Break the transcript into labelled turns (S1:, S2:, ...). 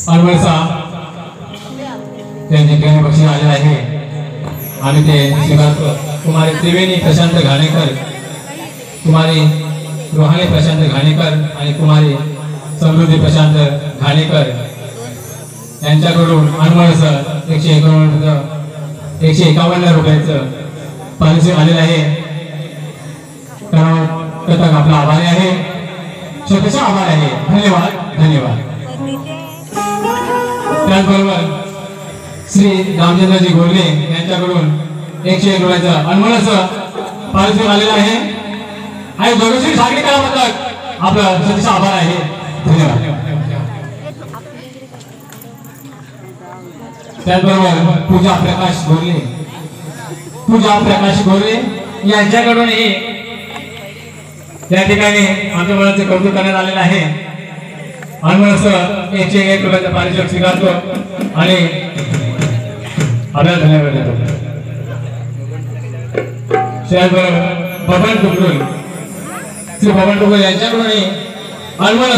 S1: अनवरसा त्यांचे प्रेम बक्षीस आले आहे आणि ते स्वीकारतो। कुमारी त्रिवेणी प्रशांत घाणेकर, कुमारी रोहाणे प्रशांत घाणेकर आणि कुमारी समृद्धी प्रशांत घाणेकर यांच्याकडून अनवरसा 151 रुपयाचं पारितोषिक आलेलं आहे। कथक आपला आभारी आहे, छोटेसा आभार आहे। धन्यवाद धन्यवाद। त्याचबरोबर श्री रामचंद्रजी गोरले यांच्याकडून 101 रुपयाचं अनमोल पारितोषिक आलेलं आहे आणि जोगेश्वरी सागरीकराबद्दल आपलं छोटेसा आभार आहे। धन्यवाद। त्याचबरोबर पूजा प्रकाश गोरले यांच्याकडून या ठिकाणी आमच्या मुलाचं कौतुक करण्यात आलेलं आहे। अनमोल 101 रुपयाचं पारितोषिक स्वीकारतो आणि आपल्याला धन्यवाद देतो। त्याचबरोबर बबन टुकरुल, श्री बबन टुकरुल यांच्याकडून अनमोल